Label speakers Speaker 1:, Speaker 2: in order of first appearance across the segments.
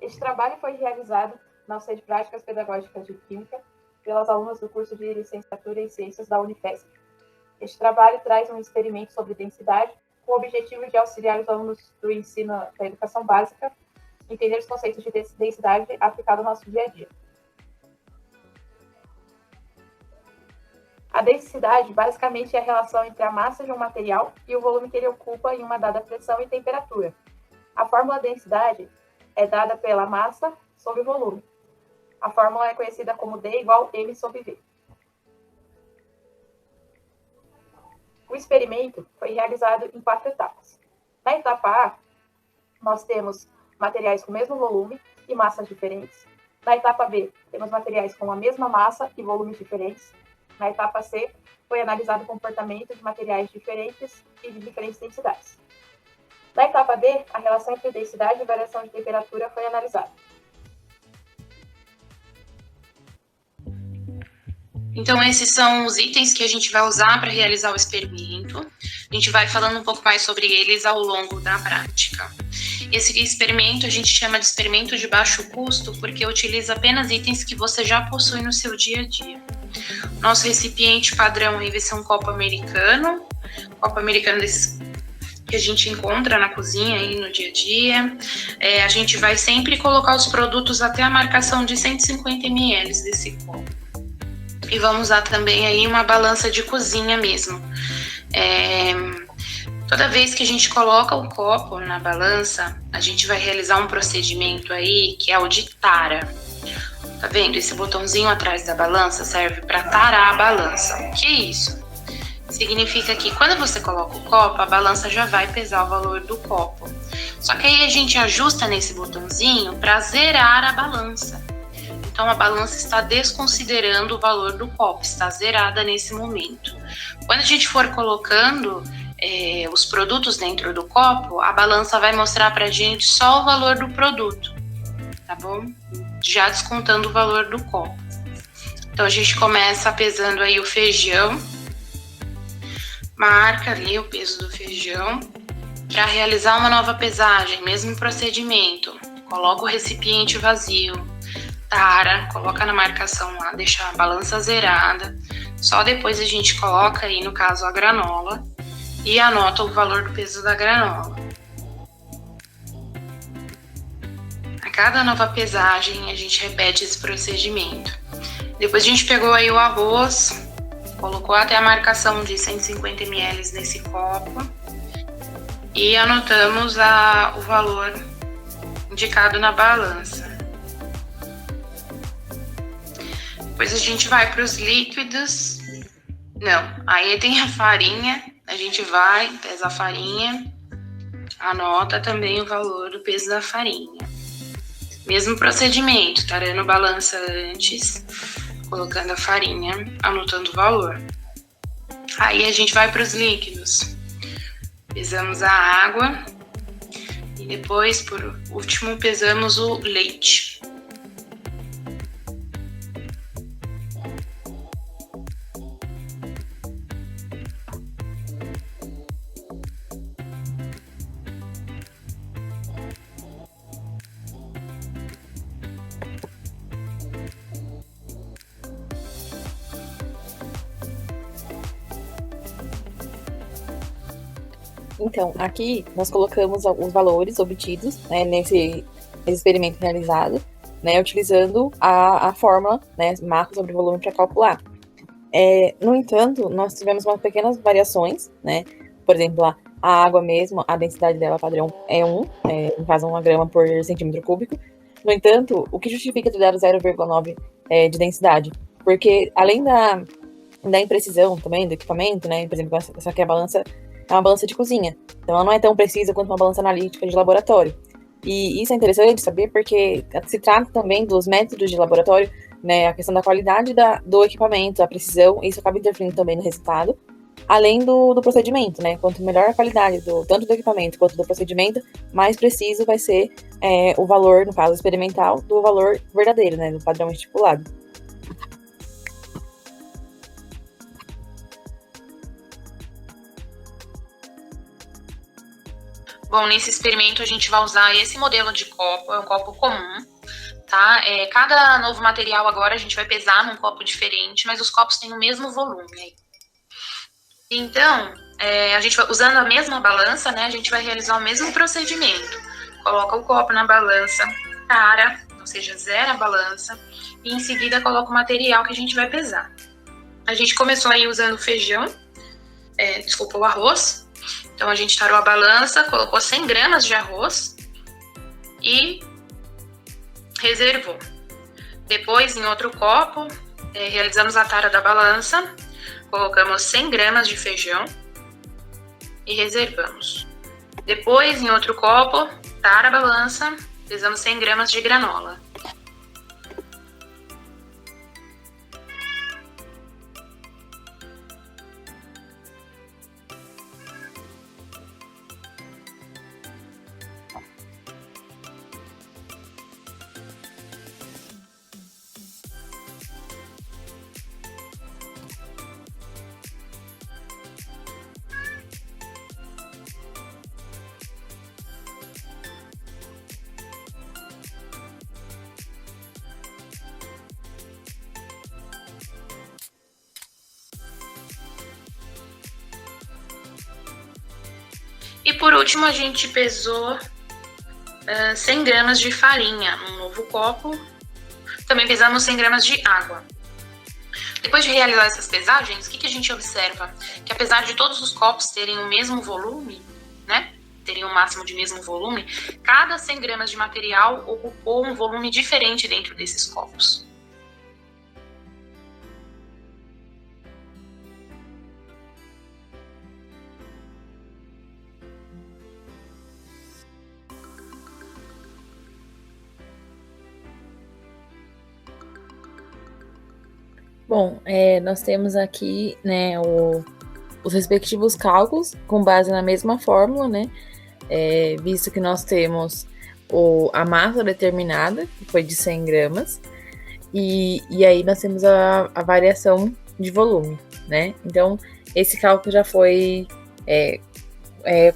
Speaker 1: Este trabalho foi realizado na UC de Práticas Pedagógicas de Química pelas alunas do curso de Licenciatura em Ciências da Unifesp. Este trabalho traz um experimento sobre densidade com o objetivo de auxiliar os alunos do ensino da educação básica a entender os conceitos de densidade aplicados ao nosso dia a dia. A densidade, basicamente, é a relação entre a massa de um material e o volume que ele ocupa em uma dada pressão e temperatura. A fórmula densidade é dada pela massa sobre o volume. A fórmula é conhecida como D igual M sobre V. O experimento foi realizado em 4 etapas. Na etapa A, nós temos materiais com o mesmo volume e massas diferentes. Na etapa B, temos materiais com a mesma massa e volumes diferentes. Na etapa C, foi analisado o comportamento de materiais diferentes e de diferentes densidades. Na etapa D, a relação entre densidade e variação de temperatura foi analisada.
Speaker 2: Então, esses são os itens que a gente vai usar para realizar o experimento. A gente vai falando um pouco mais sobre eles ao longo da prática. Esse experimento a gente chama de experimento de baixo custo porque utiliza apenas itens que você já possui no seu dia a dia. Nosso recipiente padrão aí vai ser um copo americano desses que a gente encontra na cozinha aí no dia a dia. A gente vai sempre colocar os produtos até a marcação de 150 ml desse copo. E vamos usar também aí uma balança de cozinha mesmo. Toda vez que a gente coloca o copo na balança, a gente vai realizar um procedimento aí que é o de tara. Tá vendo? Esse botãozinho atrás da balança serve para tarar a balança. O que é isso? Significa que quando você coloca o copo, a balança já vai pesar o valor do copo. Só que aí a gente ajusta nesse botãozinho para zerar a balança. Então a balança está desconsiderando o valor do copo, está zerada nesse momento. Quando a gente for colocando os produtos dentro do copo, a balança vai mostrar para a gente só o valor do produto, tá bom? Já descontando o valor do copo. Então a gente começa pesando aí o feijão, marca ali o peso do feijão. Para realizar uma nova pesagem, mesmo procedimento, coloca o recipiente vazio, tara, coloca na marcação lá, deixa a balança zerada. Só depois a gente coloca aí, no caso, a granola e anota o valor do peso da granola. A cada nova pesagem, a gente repete esse procedimento. Depois a gente pegou aí o arroz, colocou até a marcação de 150 ml nesse copo e anotamos o valor indicado na balança. Depois a gente vai para os líquidos. Aí tem a farinha, a gente vai, pesa a farinha, anota também o valor do peso da farinha. Mesmo procedimento, tarando balança antes, colocando a farinha, anotando o valor. Aí a gente vai para os líquidos. Pesamos a água e depois, por último, pesamos o leite.
Speaker 3: Então, aqui nós colocamos os valores obtidos, né, nesse experimento realizado, né, utilizando a fórmula, né, massa sobre volume para calcular. No entanto, nós tivemos umas pequenas variações, né, por exemplo, a água mesmo, a densidade dela padrão é 1, no caso 1 grama por centímetro cúbico. No entanto, o que justifica ter dado 0,9 de densidade? Porque além da imprecisão também do equipamento, né, por exemplo, essa aqui é uma balança de cozinha. Então, ela não é tão precisa quanto uma balança analítica de laboratório. E isso é interessante saber porque se trata também dos métodos de laboratório, né, a questão da qualidade do equipamento, a precisão, isso acaba interferindo também no resultado, além do procedimento, né? Quanto melhor a qualidade tanto do equipamento quanto do procedimento, mais preciso vai ser o valor, no caso experimental, do valor verdadeiro, né, do padrão estipulado.
Speaker 2: Bom, nesse experimento a gente vai usar esse modelo de copo, é um copo comum, tá? Cada novo material agora a gente vai pesar num copo diferente, mas os copos têm o mesmo volume. Então, a gente vai, usando a mesma balança, né, a gente vai realizar o mesmo procedimento. Coloca o copo na balança, tara, ou seja, zera a balança, e em seguida coloca o material que a gente vai pesar. A gente começou aí usando o arroz. Então, a gente tarou a balança, colocou 100 gramas de arroz e reservou. Depois, em outro copo, realizamos a tara da balança, colocamos 100 gramas de feijão e reservamos. Depois, em outro copo, tara a balança, pesamos 100 gramas de granola. E por último, a gente pesou 100 gramas de farinha num novo copo. Também pesamos 100 gramas de água. Depois de realizar essas pesagens, o que a gente observa? Que apesar de todos os copos terem o mesmo volume, né? Terem o máximo de mesmo volume, cada 100 gramas de material ocupou um volume diferente dentro desses copos.
Speaker 3: Bom, nós temos aqui, né, os respectivos cálculos com base na mesma fórmula, né? Visto que nós temos a massa determinada, que foi de 100 gramas, e aí nós temos a variação de volume, né? Então, esse cálculo já foi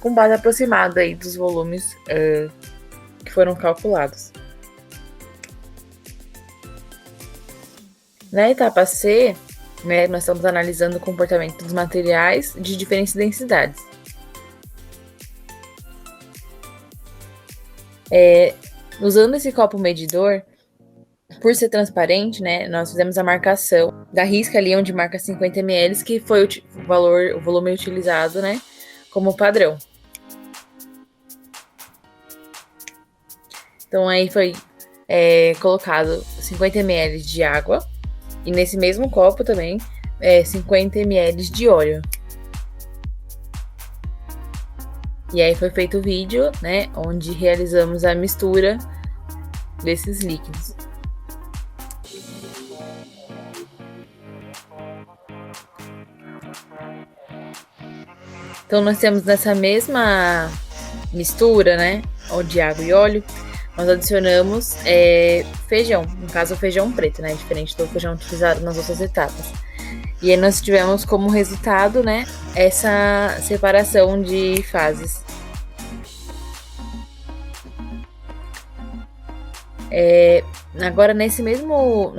Speaker 3: com base aproximada aí dos volumes que foram calculados. Na etapa C, né, nós estamos analisando o comportamento dos materiais de diferentes densidades. Usando esse copo medidor, por ser transparente, né, nós fizemos a marcação da risca ali onde marca 50 ml, que foi o volume utilizado, né, como padrão. Então aí foi colocado 50 ml de água. E nesse mesmo copo também, 50 ml de óleo. E aí foi feito o vídeo, né, onde realizamos a mistura desses líquidos. Então, nós temos nessa mesma mistura, né, de água e óleo, nós adicionamos feijão, no caso o feijão preto, né, diferente do feijão utilizado nas outras etapas. E aí nós tivemos como resultado, né, essa separação de fases. Agora, nesse mesmo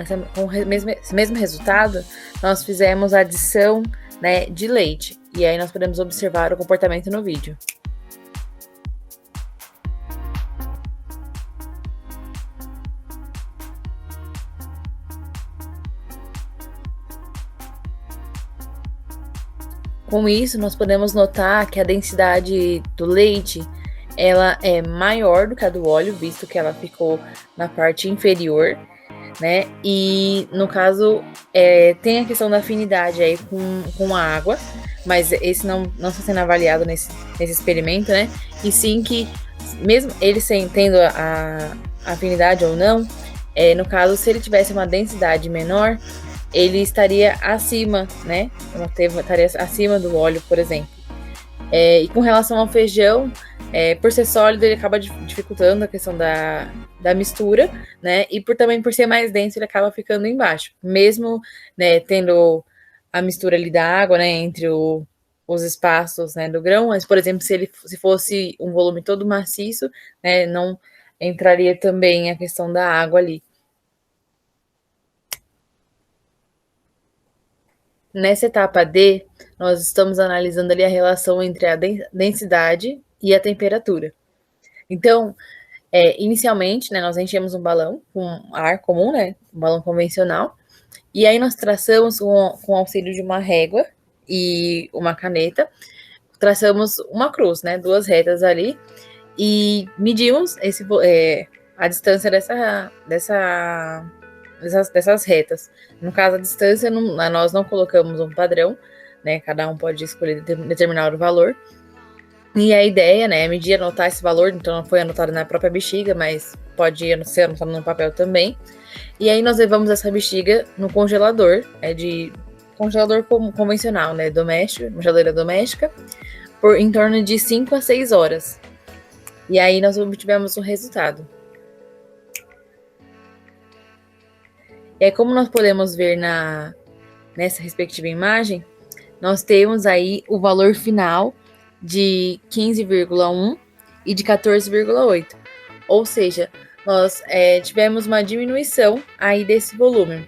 Speaker 3: resultado, nós fizemos a adição, né, de leite. E aí nós podemos observar o comportamento no vídeo. Com isso, nós podemos notar que a densidade do leite, ela é maior do que a do óleo, visto que ela ficou na parte inferior, né? E, no caso, tem a questão da afinidade aí com a água, mas esse não está sendo avaliado nesse experimento, né? E sim que, mesmo ele tendo a afinidade ou não, no caso, se ele tivesse uma densidade menor, ele estaria acima, né? Estaria acima do óleo, por exemplo. E com relação ao feijão, por ser sólido, ele acaba dificultando a questão da mistura, né? E também por ser mais denso, ele acaba ficando embaixo. Mesmo, né, tendo a mistura ali da água, né, entre o os espaços, né, do grão, mas, por exemplo, se fosse um volume todo maciço, né, não entraria também a questão da água ali. Nessa etapa D, nós estamos analisando ali a relação entre a densidade e a temperatura. Então, inicialmente, né, nós enchemos um balão com ar comum, né, um balão convencional, e aí nós traçamos com o auxílio de uma régua e uma caneta, traçamos uma cruz, né, 2 retas ali, e medimos a distância dessas retas. No caso, a distância, nós não colocamos um padrão, né, cada um pode escolher determinar o valor, e a ideia, né, é medir e anotar esse valor, então não foi anotado na própria bexiga, mas pode ser anotado no papel também. E aí nós levamos essa bexiga no congelador, de congelador convencional, né, doméstico, uma geladeira doméstica, por em torno de 5 a 6 horas. E aí nós obtivemos o resultado. E aí, como nós podemos ver nessa respectiva imagem, nós temos aí o valor final de 15,1 e de 14,8. Ou seja, nós tivemos uma diminuição aí desse volume.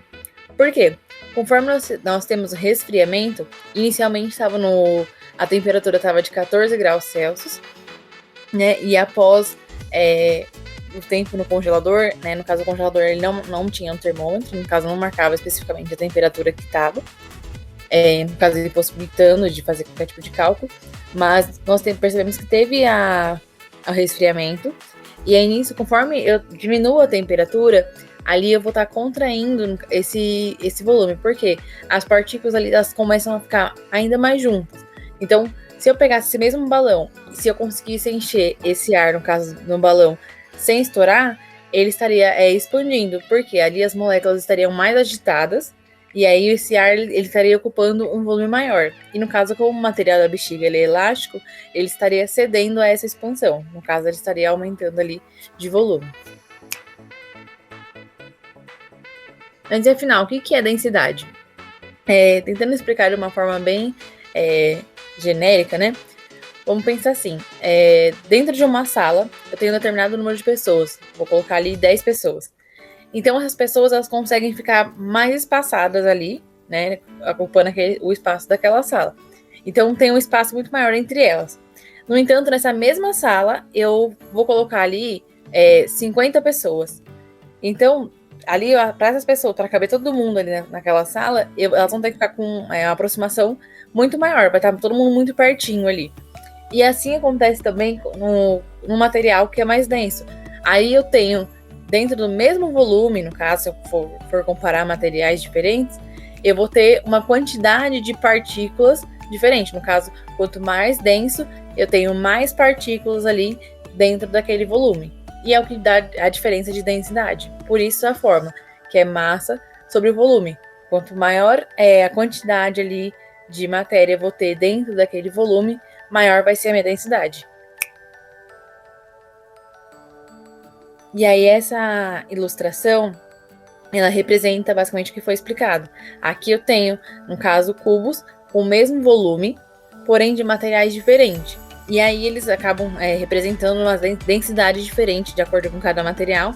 Speaker 3: Por quê? Conforme nós temos o resfriamento, inicialmente a temperatura estava de 14 graus Celsius, né? E após o tempo no congelador, né? No caso, o congelador ele não tinha um termômetro, no caso, não marcava especificamente a temperatura que estava. No caso, ele possibilitando de fazer qualquer tipo de cálculo, mas nós percebemos que teve o resfriamento, e aí nisso, conforme eu diminuo a temperatura, ali eu vou estar contraindo esse volume, porque as partículas ali, elas começam a ficar ainda mais juntas. Então, se eu pegasse esse mesmo balão, se eu conseguisse encher esse ar, no caso, no balão, sem estourar, ele estaria expandindo, porque ali as moléculas estariam mais agitadas, e aí esse ar ele estaria ocupando um volume maior. E no caso, como o material da bexiga ele é elástico, ele estaria cedendo a essa expansão. No caso, ele estaria aumentando ali de volume. Mas afinal, o que é densidade? Tentando explicar de uma forma bem genérica, né? Vamos pensar assim, dentro de uma sala, eu tenho um determinado número de pessoas. Vou colocar ali 10 pessoas. Então, essas pessoas, elas conseguem ficar mais espaçadas ali, né, ocupando o espaço daquela sala. Então, tem um espaço muito maior entre elas. No entanto, nessa mesma sala, eu vou colocar ali 50 pessoas. Então, ali, para essas pessoas, para caber todo mundo ali naquela sala, elas vão ter que ficar com uma aproximação muito maior, vai estar todo mundo muito pertinho ali. E assim acontece também no material que é mais denso. Aí eu tenho, dentro do mesmo volume, no caso, se eu for comparar materiais diferentes, eu vou ter uma quantidade de partículas diferente. No caso, quanto mais denso, eu tenho mais partículas ali dentro daquele volume. E é o que dá a diferença de densidade. Por isso a fórmula, que é massa sobre o volume. Quanto maior é a quantidade ali de matéria eu vou ter dentro daquele volume, maior vai ser a minha densidade. E aí essa ilustração, ela representa basicamente o que foi explicado. Aqui eu tenho, no caso, cubos com o mesmo volume, porém de materiais diferentes. E aí eles acabam representando uma densidade diferente de acordo com cada material,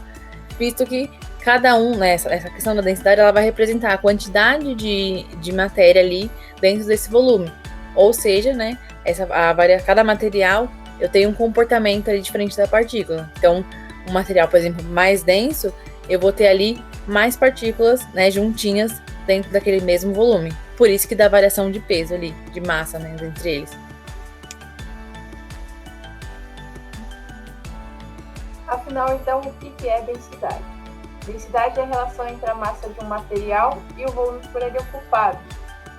Speaker 3: visto que cada um, né, essa questão da densidade, ela vai representar a quantidade de matéria ali dentro desse volume. Ou seja, né, cada material eu tenho um comportamento ali diferente da partícula. Então, um material, por exemplo, mais denso, eu vou ter ali mais partículas, né, juntinhas dentro daquele mesmo volume. Por isso que dá variação de peso ali, de massa, né, entre eles.
Speaker 1: Afinal, então, o que é densidade? Densidade é a relação entre a massa de um material e o volume por ele ocupado.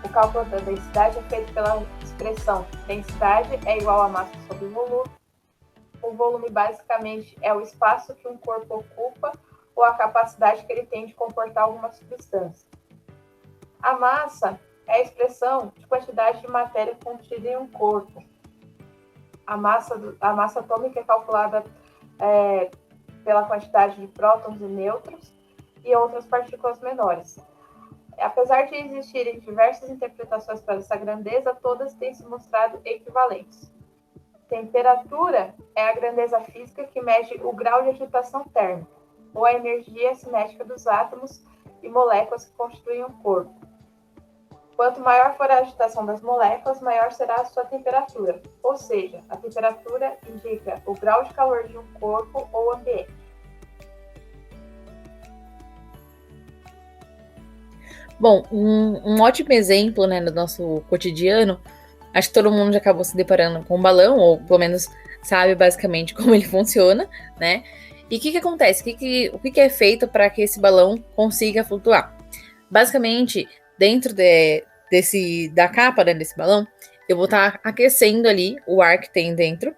Speaker 1: O cálculo da densidade é feito pela expressão densidade é igual a massa sobre o volume. O volume, basicamente, é o espaço que um corpo ocupa ou a capacidade que ele tem de comportar alguma substância. A massa é a expressão de quantidade de matéria contida em um corpo. A massa atômica é calculada pela quantidade de prótons e nêutrons e outras partículas menores. Apesar de existirem diversas interpretações para essa grandeza, todas têm se mostrado equivalentes. Temperatura é a grandeza física que mede o grau de agitação térmica, ou a energia cinética dos átomos e moléculas que constituem um corpo. Quanto maior for a agitação das moléculas, maior será a sua temperatura, ou seja, a temperatura indica o grau de calor de um corpo ou ambiente.
Speaker 3: Bom, um ótimo exemplo, né, do nosso cotidiano, acho que todo mundo já acabou se deparando com um balão, ou pelo menos sabe basicamente como ele funciona, né? E o que acontece? O que é feito para que esse balão consiga flutuar? Basicamente, dentro da capa, né, desse balão, eu vou estar aquecendo ali o ar que tem dentro.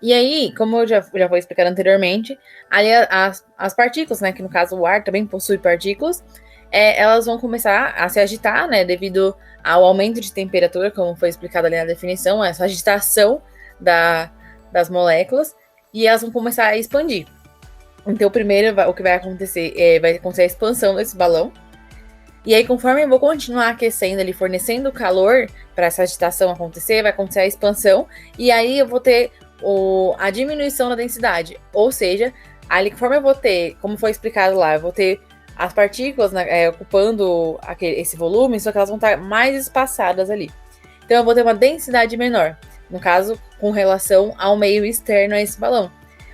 Speaker 3: E aí, como eu já vou explicar anteriormente, aí as partículas, né, que no caso o ar também possui partículas, elas vão começar a se agitar, né, devido ao aumento de temperatura, como foi explicado ali na definição, essa agitação das moléculas, e elas vão começar a expandir. Então, primeiro, o que vai acontecer a expansão desse balão. E aí, conforme eu vou continuar aquecendo ali, fornecendo calor para essa agitação acontecer, vai acontecer a expansão. E aí, eu vou ter a diminuição da densidade. Ou seja, ali, conforme eu vou ter, como foi explicado lá, eu vou ter as partículas, né, ocupando esse volume, só que elas vão estar mais espaçadas ali. Então, eu vou ter uma densidade menor. No caso, com relação ao meio externo a esse balão.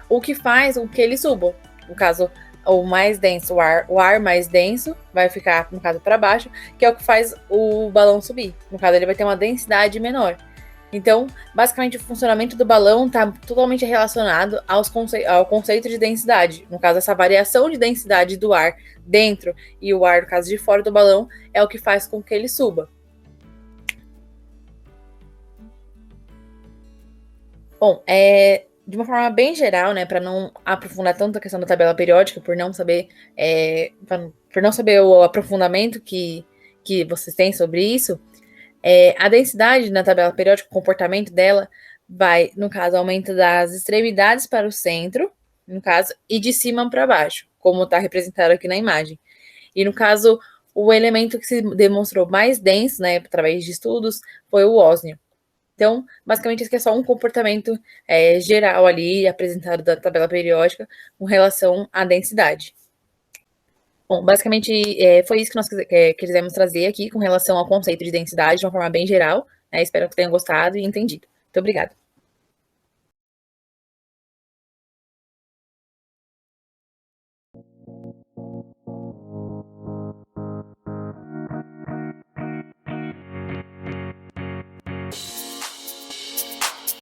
Speaker 3: O que faz com que ele suba. No caso, o mais denso, o ar mais denso vai ficar, no caso, para baixo, que é o que faz o balão subir. No caso, ele vai ter uma densidade menor. Então, basicamente, o funcionamento do balão está totalmente relacionado ao conceito de densidade. No caso, essa variação de densidade do ar dentro e o ar, no caso, de fora do balão, é o que faz com que ele suba. Bom, de uma forma bem geral, né, para não aprofundar tanto a questão da tabela periódica, por não saber o aprofundamento que vocês têm sobre isso, a densidade na tabela periódica, o comportamento dela, vai, no caso, aumenta das extremidades para o centro, no caso, e de cima para baixo, como está representado aqui na imagem. E, no caso, o elemento que se demonstrou mais denso, né, através de estudos, foi o ósmio. Então, basicamente, isso aqui é só um comportamento geral ali, apresentado da tabela periódica, com relação à densidade. Bom, basicamente, foi isso que nós quisemos trazer aqui, com relação ao conceito de densidade, de uma forma bem geral. Espero que tenham gostado e entendido. Muito obrigada.